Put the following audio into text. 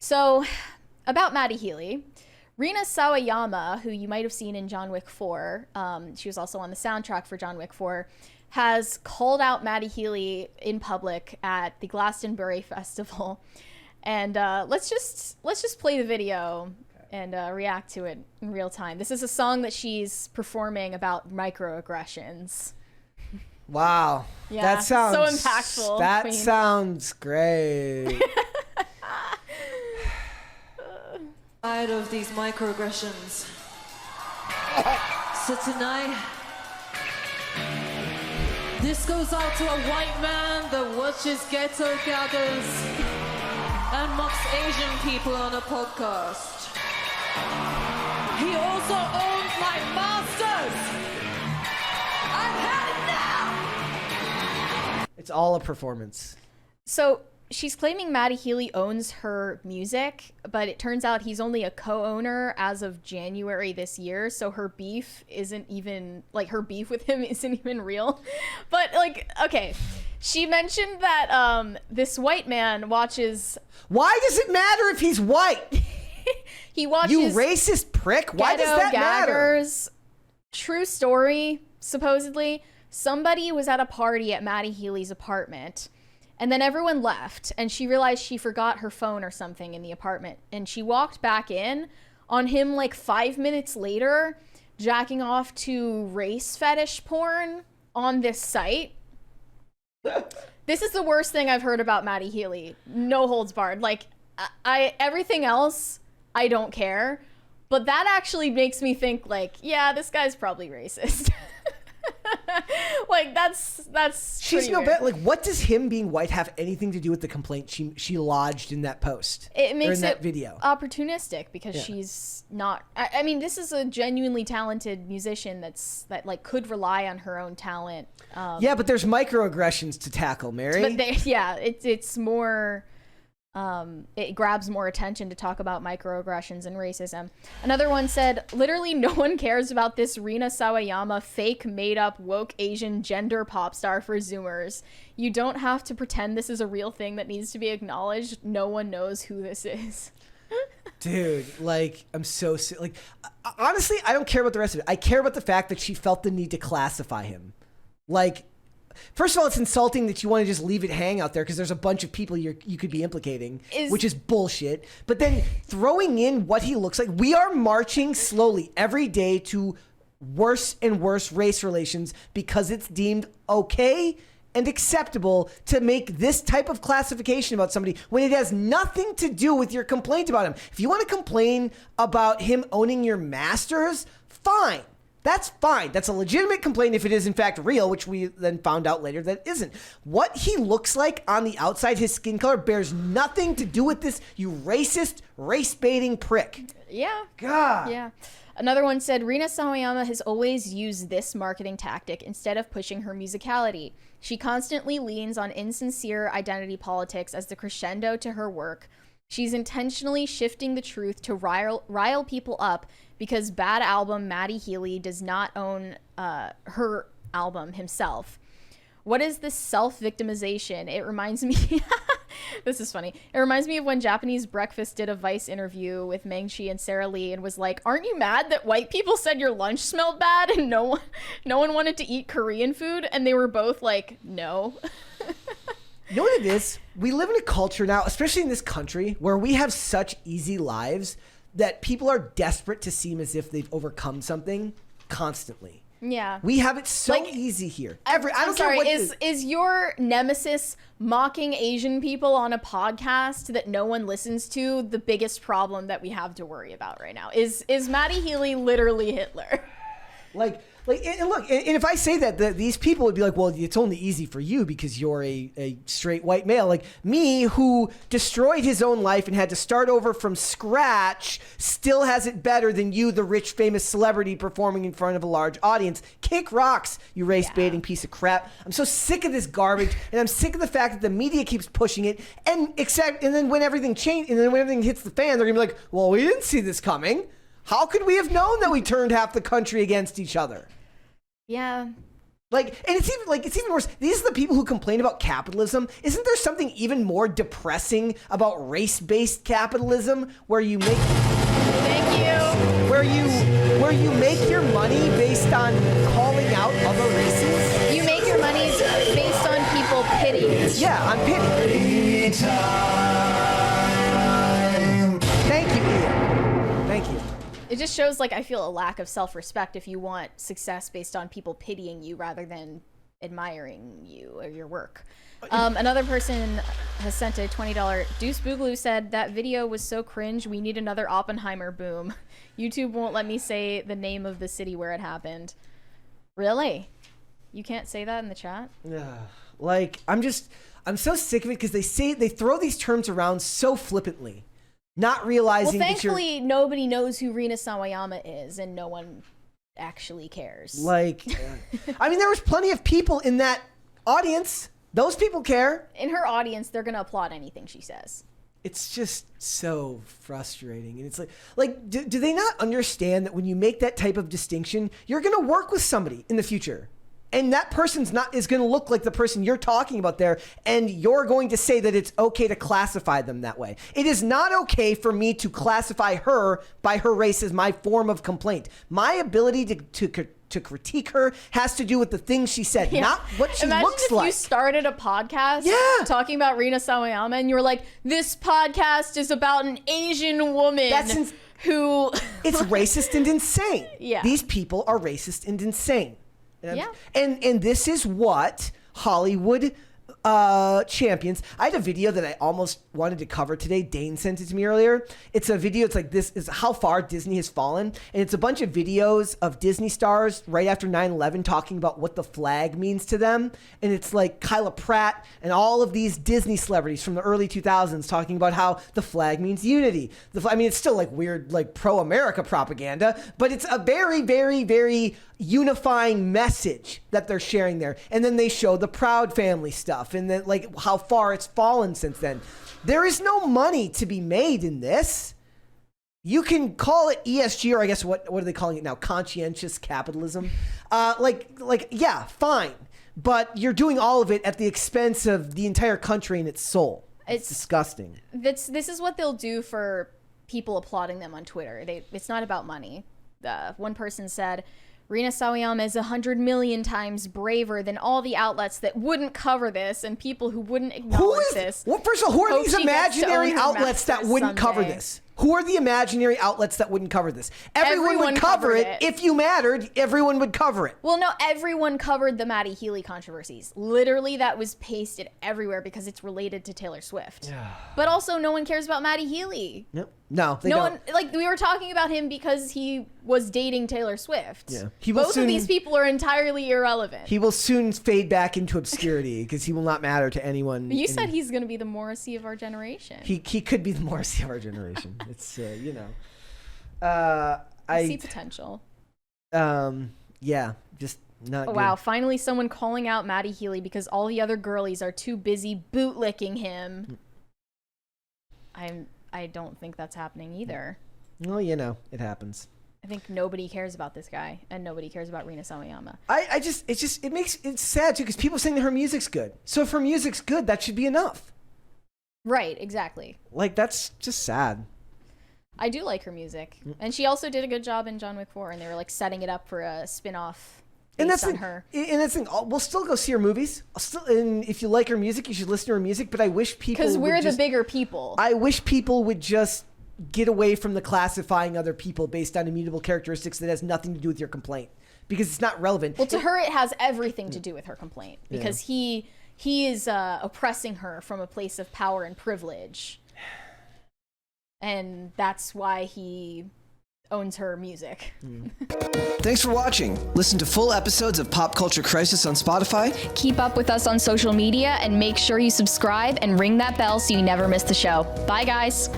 So, about Maddie Healy, Rina Sawayama, who you might have seen in John Wick 4, she was also on the soundtrack for John Wick 4, has called out Maddie Healy in public at the Glastonbury Festival. And let's just play the video and react to it in real time. This is a song that she's performing about microaggressions. Wow. Yeah, that sounds so impactful. That Queen. sounds great. Side of these microaggressions. So tonight, this goes out to a white man that watches ghetto gathers and mocks Asian people on a podcast. He also owns my masters. I've had it now. It's all a performance. So she's claiming Maddie Healy owns her music, but it turns out he's only a co-owner as of January this year. So her beef isn't even, like, her beef with him isn't even real. But, like, okay. She mentioned that this white man watches... Why does it matter if he's white? He watches... You racist prick. Why does that matter? True story, supposedly. Somebody was at a party at Maddie Healy's apartment, and then everyone left, and she realized she forgot her phone or something in the apartment, and she walked back in on him like 5 minutes later, jacking off to race fetish porn on this site. This is the worst thing I've heard about Maddie Healy. No holds barred. Like, everything else, I don't care. But that actually makes me think, like, yeah, this guy's probably racist. Like, that's She's no weird. bet. Like, what does him being white have anything to do with the complaint she lodged in that post? It makes or in that it video opportunistic because she's not. I mean, this is a genuinely talented musician that like could rely on her own talent. Yeah, but there's microaggressions to tackle, Mary. But it's more. It grabs more attention to talk about microaggressions and racism. Another one said, literally no one cares about this Rina Sawayama fake made-up woke Asian gender pop star for Zoomers. You don't have to pretend this is a real thing that needs to be acknowledged. No one knows who this is. Dude, like, I'm so sick. Like, honestly, I don't care about the rest of it. I care about the fact that she felt the need to classify him. Like, first of all, it's insulting that you want to just leave it hang out there because there's a bunch of people you could be implicating, which is bullshit. But then throwing in what he looks like, we are marching slowly every day to worse and worse race relations because it's deemed okay and acceptable to make this type of classification about somebody when it has nothing to do with your complaint about him. If you want to complain about him owning your masters, fine. That's fine. That's a legitimate complaint if it is in fact real, which we then found out later that it isn't. What he looks like on the outside, his skin color, bears nothing to do with this, you racist, race-baiting prick. Yeah. God. Yeah. Another one said, Rina Sawayama has always used this marketing tactic instead of pushing her musicality. She constantly leans on insincere identity politics as the crescendo to her work. She's intentionally shifting the truth to rile people up because Bad Album Maddie Healy does not own her album himself. What is this self-victimization? It reminds me... This is funny. It reminds me of when Japanese Breakfast did a Vice interview with Meng-Chi and Sarah Lee and was like, aren't you mad that white people said your lunch smelled bad and no one wanted to eat Korean food? And they were both like, no. You know what it is? We live in a culture now, especially in this country, where we have such easy lives that people are desperate to seem as if they've overcome something constantly. Yeah. We have it so Like, easy here. I'm sorry, is your nemesis mocking Asian people on a podcast that no one listens to the biggest problem that we have to worry about right now? Is Maddie Healy literally Hitler? And look, and if I say that, these people would be like, well, it's only easy for you because you're a straight white male. Like me, who destroyed his own life and had to start over from scratch, still has it better than you, the rich, famous celebrity performing in front of a large audience. Kick rocks, you race-baiting piece of crap. I'm so sick of this garbage, and I'm sick of the fact that the media keeps pushing it. And then when everything hits the fan, they're gonna be like, well, we didn't see this coming. How could we have known that we turned half the country against each other? Yeah. Like, and it's even worse. These are the people who complain about capitalism. Isn't there something even more depressing about race-based capitalism, where you make where you make your money based on calling out other races? You make your money based on people pitying. Yeah, on pity. Thank you, Ian. Thank you. It just shows, like, I feel a lack of self-respect if you want success based on people pitying you rather than admiring you or your work. Another person has sent a $20. Deuce Boogaloo said, that video was so cringe, we need another Oppenheimer boom. YouTube won't let me say the name of the city where it happened. Really? You can't say that in the chat? Like, I'm so sick of it because they throw these terms around so flippantly. Not realizing thankfully, nobody knows who Rina Sawayama is, and no one actually cares. Like, I mean, there was plenty of people in that audience. Those people care. In her audience, they're going to applaud anything she says. It's just so frustrating. And it's like, do they not understand that when you make that type of distinction, you're going to work with somebody in the future? And that person's is going to look like the person you're talking about there, and you're going to say that it's okay to classify them that way. It is not okay for me to classify her by her race as my form of complaint. My ability to critique her has to do with the things she said, not what she looks like. Imagine if you started a podcast talking about Rina Sawayama, and you were like, this podcast is about an Asian woman who... It's racist and insane. Yeah. These people are racist and insane. And this is what Hollywood champions. I had a video that I almost wanted to cover today. Dane sent it to me earlier. It's a video. It's like, this is how far Disney has fallen. And it's a bunch of videos of Disney stars right after 9/11 talking about what the flag means to them. And it's like Kyla Pratt and all of these Disney celebrities from the early 2000s talking about how the flag means unity. I mean, it's still like weird, like pro-America propaganda, but it's a very, very, very unifying message that they're sharing there. And then they show the Proud Family stuff and then like how far it's fallen since then. There is no money to be made in this. You can call it ESG, or I guess what are they calling it now? Conscientious capitalism. Yeah, fine. But you're doing all of it at the expense of the entire country and its soul. It's disgusting. This is what they'll do for people applauding them on Twitter. It's not about money. One person said, Rina Sawayama is 100 million times braver than all the outlets that wouldn't cover this and people who wouldn't acknowledge this. Well, first of all, who are these imaginary outlets that wouldn't cover this? Who are the imaginary outlets that wouldn't cover this? Everyone would cover it. If you mattered, everyone would cover it. Well, no, everyone covered the Maddie Healy controversies. Literally, that was pasted everywhere because it's related to Taylor Swift. Yeah. But also, no one cares about Maddie Healy. Yep. No, they don't. One, like, we were talking about him because he was dating Taylor Swift. Yeah. Both of these people are entirely irrelevant. He will soon fade back into obscurity because he will not matter to anyone. You said he's going to be the Morrissey of our generation. He could be the Morrissey of our generation. It's, I see potential. Yeah, just not good. Wow, finally someone calling out Maddie Healy because all the other girlies are too busy bootlicking him. I don't think that's happening either. Well, it happens. I think nobody cares about this guy, and nobody cares about Rina Sawayama. It's sad too because people saying that her music's good. So if her music's good, that should be enough. Right, exactly. Like, that's just sad. I do like her music, and she also did a good job in John Wick 4, and they were like setting it up for a spin-off based on her. And that's the thing. We'll still go see her movies. And if you like her music, you should listen to her music. But I wish people because we're the bigger people. I wish people would just get away from the classifying other people based on immutable characteristics that has nothing to do with your complaint because it's not relevant. Well, to her, it has everything to do with her complaint because he is oppressing her from a place of power and privilege. And that's why he owns her music. Thanks for watching. Listen to full episodes of Pop Culture Crisis on Spotify. Keep up with us on social media and make sure you subscribe and ring that bell so you never miss the show. Bye, guys.